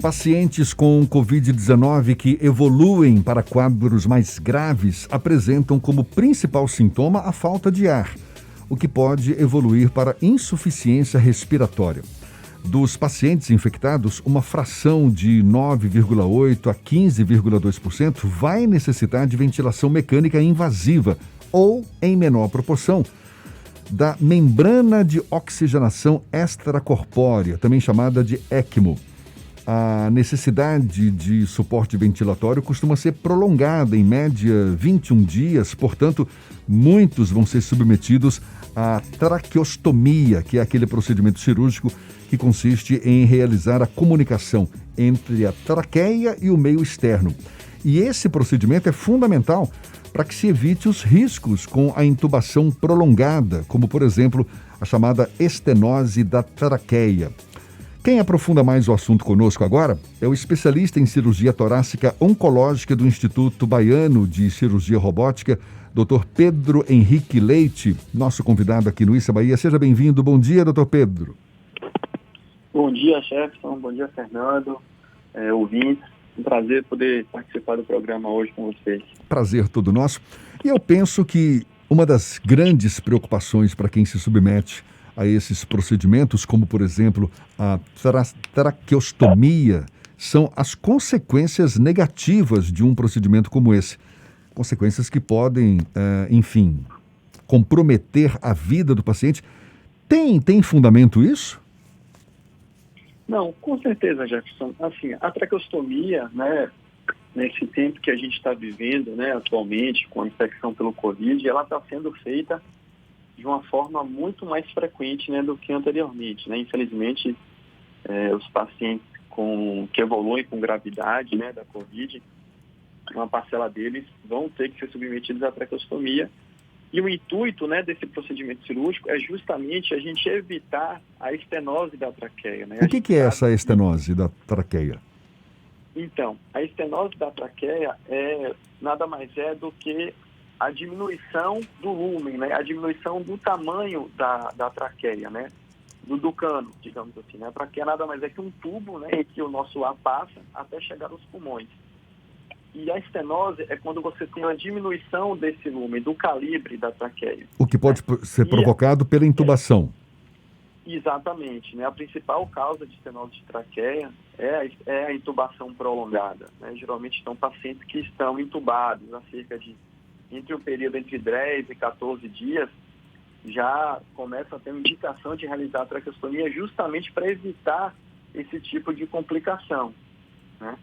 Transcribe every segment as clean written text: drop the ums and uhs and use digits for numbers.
Pacientes com Covid-19 que evoluem para quadros mais graves apresentam como principal sintoma a falta de ar, o que pode evoluir para insuficiência respiratória. Dos pacientes infectados, uma fração de 9,8% a 15,2% vai necessitar de ventilação mecânica invasiva ou, em menor proporção, da membrana de oxigenação extracorpórea, também chamada de ECMO. A necessidade de suporte ventilatório costuma ser prolongada, em média 21 dias, portanto, muitos vão ser submetidos à traqueostomia, que é aquele procedimento cirúrgico que consiste em realizar a comunicação entre a traqueia e o meio externo. E esse procedimento é fundamental para que se evite os riscos com a intubação prolongada, como, por exemplo, a chamada estenose da traqueia. Quem aprofunda mais o assunto conosco agora é o especialista em cirurgia torácica oncológica do Instituto Baiano de Cirurgia Robótica, Dr. Pedro Henrique Leite, nosso convidado aqui no Issa Bahia. Seja bem-vindo. Bom dia, Dr. Pedro. Bom dia, Jefferson. Bom dia, Fernando. Ouvintes. Um prazer poder participar do programa hoje com vocês. Prazer todo nosso. E eu penso que uma das grandes preocupações para quem se submete a esses procedimentos, como, por exemplo, a traqueostomia, são as consequências negativas de um procedimento como esse. Consequências que podem, enfim, comprometer a vida do paciente. Tem fundamento isso? Não, com certeza, Jefferson. Assim, a traqueostomia, né, nesse tempo que a gente está vivendo, né, atualmente, com a infecção pelo Covid, ela está sendo feita de uma forma muito mais frequente, né, do que anteriormente, né? Infelizmente, os pacientes que evoluem com gravidade, né, da Covid, uma parcela deles vão ter que ser submetidos à traqueostomia. E o intuito, né, desse procedimento cirúrgico é justamente a gente evitar a estenose da traqueia. Né? O que é essa estenose da traqueia? Então, a estenose da traqueia nada mais é do que a diminuição do lumen, né? A diminuição do tamanho da traqueia, né? Do cano, digamos assim. Né? A traqueia nada mais é que um tubo, né, em que o nosso ar passa até chegar aos pulmões. E a estenose é quando você tem uma diminuição desse lumen, do calibre da traqueia. O que pode ser provocado pela intubação. Exatamente. Né? A principal causa de estenose de traqueia é a intubação prolongada. Né? Geralmente são pacientes que estão intubados há cerca de, entre um período entre 10 e 14 dias, já começa a ter uma indicação de realizar a traqueostomia justamente para evitar esse tipo de complicação, né?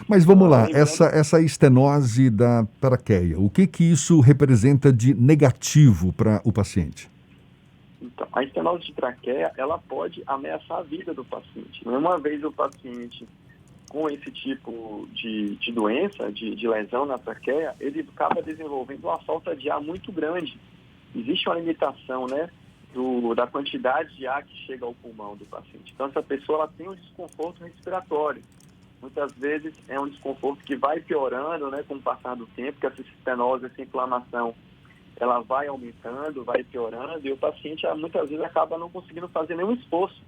Mas vamos lá, essa estenose da traqueia, o que isso representa de negativo para o paciente? Então, a estenose de traqueia, ela pode ameaçar a vida do paciente. Uma vez o paciente com esse tipo de doença, de lesão na traqueia, ele acaba desenvolvendo uma falta de ar muito grande. Existe uma limitação, né, da quantidade de ar que chega ao pulmão do paciente. Então, essa pessoa ela tem um desconforto respiratório. Muitas vezes é um desconforto que vai piorando, né, com o passar do tempo, que essa estenose, essa inflamação, ela vai aumentando, vai piorando, e o paciente muitas vezes acaba não conseguindo fazer nenhum esforço.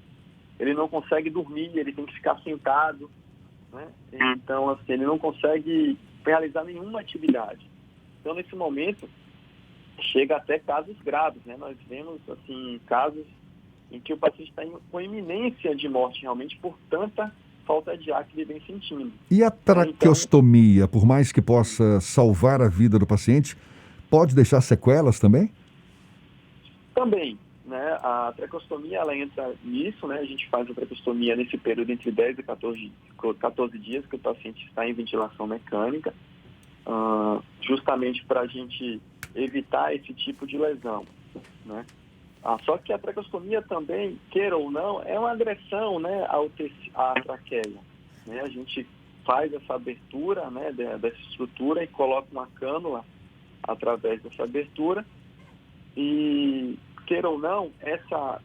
Ele não consegue dormir, ele tem que ficar sentado, né? Então, assim, ele não consegue realizar nenhuma atividade. Então, nesse momento, chega até casos graves, né? Nós vemos, assim, casos em que o paciente está com iminência de morte, realmente, por tanta falta de ar que ele vem sentindo. E a traqueostomia, por mais que possa salvar a vida do paciente, pode deixar sequelas também? Também, né? A traqueostomia, ela entra nisso, né? A gente faz a traqueostomia nesse período entre 10 e 14 dias que o paciente está em ventilação mecânica, justamente para a gente evitar esse tipo de lesão, né? Só que a traqueostomia também, queira ou não, é uma agressão, né, à traqueia. Né? A gente faz essa abertura, né, dessa estrutura e coloca uma cânula através dessa abertura e, queira ou não,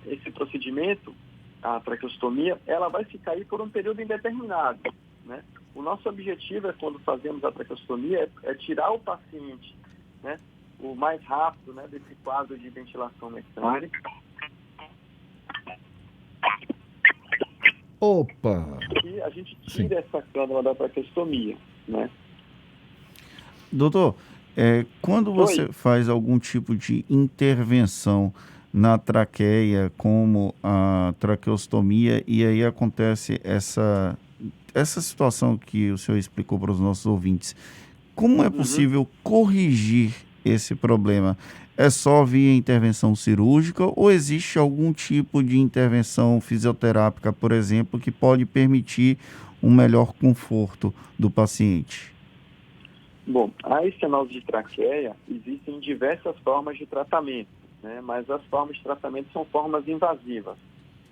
esse procedimento, a traqueostomia, ela vai ficar aí por um período indeterminado. Né? O nosso objetivo quando fazemos a traqueostomia é tirar o paciente, né, o mais rápido, né, desse quadro de ventilação mecânica. Opa! E a gente Sim. tira essa cânula da traqueostomia, né? Doutor, quando você Oi. faz algum tipo de intervenção na traqueia, como a traqueostomia, e aí acontece essa situação que o senhor explicou para os nossos ouvintes, como é Uhum. possível corrigir esse problema? É só via intervenção cirúrgica ou existe algum tipo de intervenção fisioterápica, por exemplo, que pode permitir um melhor conforto do paciente? Bom, a estenose de traqueia, existem diversas formas de tratamento, né? Mas as formas de tratamento são formas invasivas,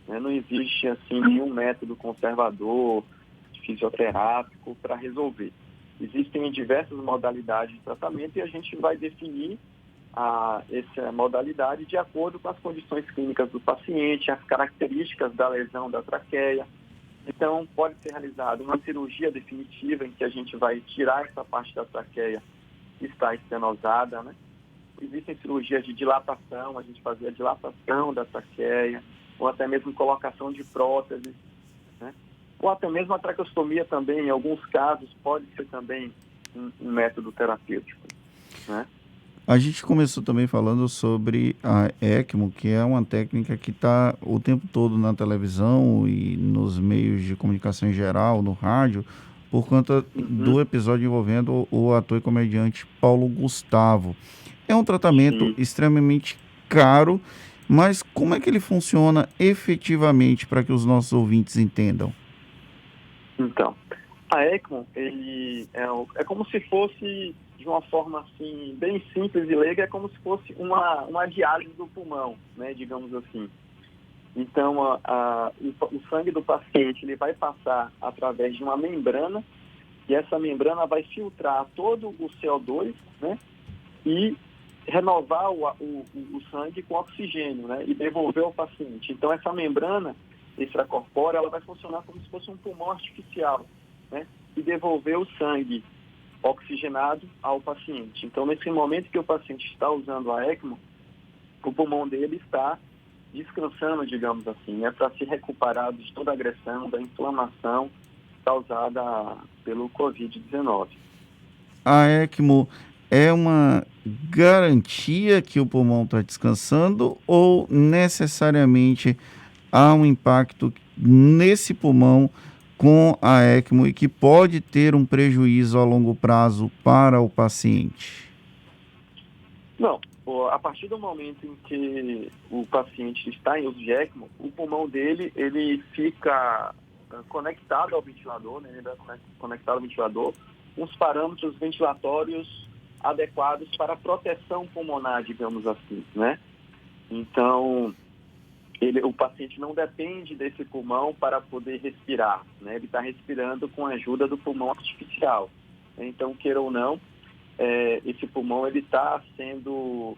né? Não existe, assim, nenhum método conservador, fisioterápico para resolver. Existem diversas modalidades de tratamento e a gente vai definir essa modalidade de acordo com as condições clínicas do paciente, as características da lesão da traqueia. Então, pode ser realizada uma cirurgia definitiva em que a gente vai tirar essa parte da traqueia que está estenosada, né? Existem cirurgias de dilatação, a gente fazia a dilatação da traqueia, ou até mesmo colocação de próteses, né? Ou até mesmo a traqueostomia também, em alguns casos, pode ser também um método terapêutico, né? A gente começou também falando sobre a ECMO, que é uma técnica que está o tempo todo na televisão e nos meios de comunicação em geral, no rádio, por conta Uhum, do episódio envolvendo o ator e comediante Paulo Gustavo. É um tratamento sim. extremamente caro, mas como é que ele funciona efetivamente para que os nossos ouvintes entendam? Então, a ECMO, ele é como se fosse, de uma forma assim, bem simples e leiga, é como se fosse uma diálise do pulmão, né, digamos assim. Então, o sangue do paciente ele vai passar através de uma membrana, e essa membrana vai filtrar todo o CO2, né, e renovar o sangue com oxigênio, né, e devolver ao paciente. Então, essa membrana extracorpórea, ela vai funcionar como se fosse um pulmão artificial, né, e devolver o sangue oxigenado ao paciente. Então, nesse momento que o paciente está usando a ECMO, o pulmão dele está descansando, digamos assim, né, para se recuperar de toda a agressão, da inflamação causada pelo Covid-19. A ECMO é uma garantia que o pulmão está descansando ou necessariamente há um impacto nesse pulmão com a ECMO e que pode ter um prejuízo a longo prazo para o paciente? Não, a partir do momento em que o paciente está em uso de ECMO, o pulmão dele, ele fica conectado ao ventilador, né, ele é conectado ao ventilador, com os parâmetros ventilatórios adequados para a proteção pulmonar, digamos assim, né? Então, o paciente não depende desse pulmão para poder respirar, né? Ele está respirando com a ajuda do pulmão artificial. Então, queira ou não, esse pulmão ele está sendo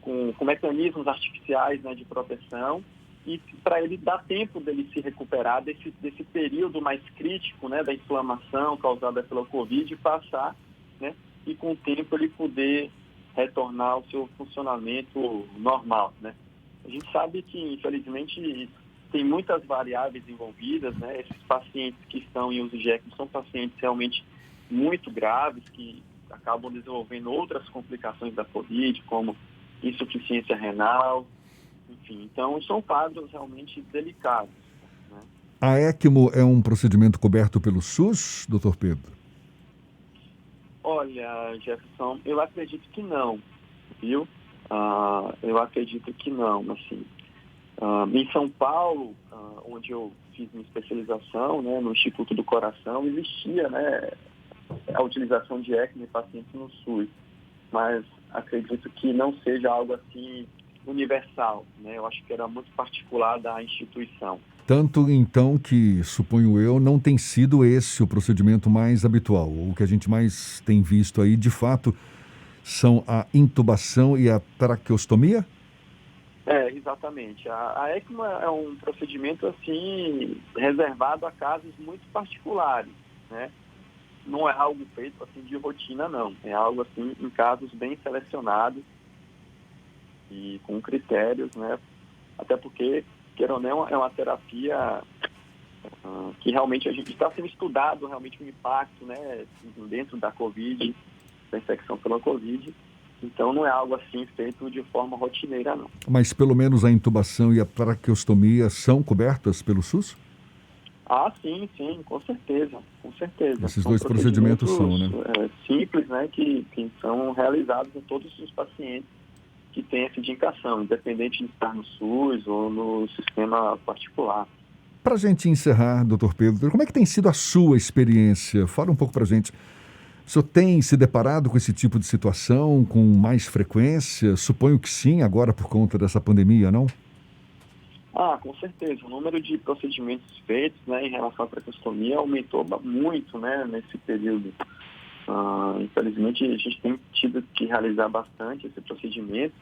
com mecanismos artificiais, né, de proteção, e para ele dar tempo dele se recuperar desse período mais crítico, né, da inflamação causada pela Covid passar, né, e com o tempo ele poder retornar ao seu funcionamento normal, né. A gente sabe que, infelizmente, tem muitas variáveis envolvidas, né. Esses pacientes que estão em uso de ECMO são pacientes realmente muito graves, que acabam desenvolvendo outras complicações da Covid, como insuficiência renal, enfim. Então, são quadros realmente delicados, né? A ECMO é um procedimento coberto pelo SUS, doutor Pedro? Olha, Jefferson, eu acredito que não, viu? Eu acredito que não, assim. Em São Paulo, onde eu fiz minha especialização, né, no Instituto do Coração, existia, né, a utilização de ECMO em pacientes no SUS, mas acredito que não seja algo assim universal, né? Eu acho que era muito particular da instituição. Tanto então que, suponho eu, não tem sido esse o procedimento mais habitual. O que a gente mais tem visto aí, de fato, são a intubação e a traqueostomia? Exatamente. A ECMO é um procedimento assim reservado a casos muito particulares, né? Não é algo feito assim de rotina, não. É algo assim em casos bem selecionados e com critérios, né? Até porque, queira ou não, é uma terapia que realmente a gente está sendo estudado realmente o impacto, né, dentro da Covid, da infecção pela Covid. Então não é algo assim feito de forma rotineira, não. Mas pelo menos a intubação e a traqueostomia são cobertas pelo SUS? Ah, sim, com certeza, com certeza. Esses São dois procedimentos são, né? Simples, né, que são realizados em todos os pacientes que têm essa indicação, independente de estar no SUS ou no sistema particular. Para a gente encerrar, doutor Pedro, como é que tem sido a sua experiência? Fala um pouco para a gente. O senhor tem se deparado com esse tipo de situação com mais frequência? Suponho que sim, agora por conta dessa pandemia, não? Ah, com certeza. O número de procedimentos feitos, né, em relação à traqueostomia aumentou muito, né, nesse período. Infelizmente, a gente tem tido que realizar bastante esse procedimento.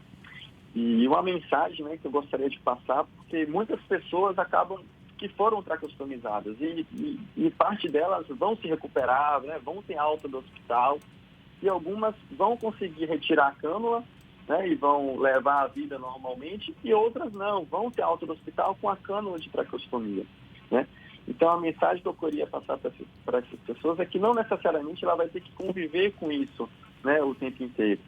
E uma mensagem, né, que eu gostaria de passar, porque muitas pessoas acabam que foram traqueostomizadas e parte delas vão se recuperar, né, vão ter alta do hospital e algumas vão conseguir retirar a cânula, né, e vão levar a vida normalmente e outras não, vão ter alta do hospital com a cânula de traqueostomia, né? Então a mensagem que eu queria passar para essas pessoas é que não necessariamente ela vai ter que conviver com isso, né, o tempo inteiro,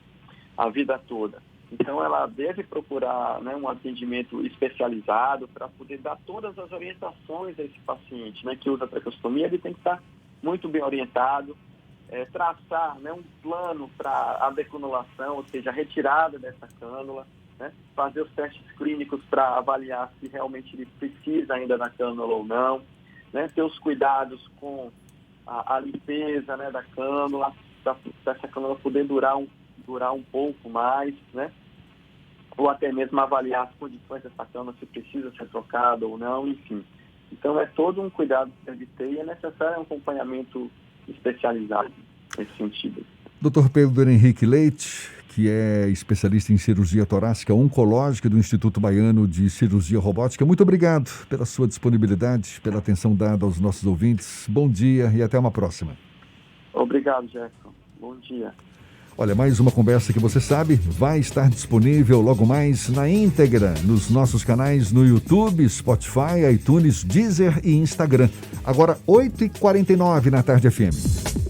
a vida toda. Então, ela deve procurar, né, um atendimento especializado para poder dar todas as orientações a esse paciente, né, que usa a traqueostomia. Ele tem que estar muito bem orientado, traçar, né, um plano para a decanulação, ou seja, a retirada dessa cânula, né, fazer os testes clínicos para avaliar se realmente ele precisa ainda da cânula ou não, né, ter os cuidados com a limpeza, né, da cânula, para essa cânula poder durar um pouco mais, né? Ou até mesmo avaliar as condições dessa cânula, se precisa ser trocada ou não, enfim. Então é todo um cuidado que deve ter e é necessário um acompanhamento especializado nesse sentido. Dr. Pedro Henrique Leite, que é especialista em cirurgia torácica oncológica do Instituto Baiano de Cirurgia Robótica, muito obrigado pela sua disponibilidade, pela atenção dada aos nossos ouvintes. Bom dia e até uma próxima. Obrigado, Jefferson. Bom dia. Olha, mais uma conversa que você sabe vai estar disponível logo mais na íntegra nos nossos canais no YouTube, Spotify, iTunes, Deezer e Instagram. Agora 8h49 na Tarde FM.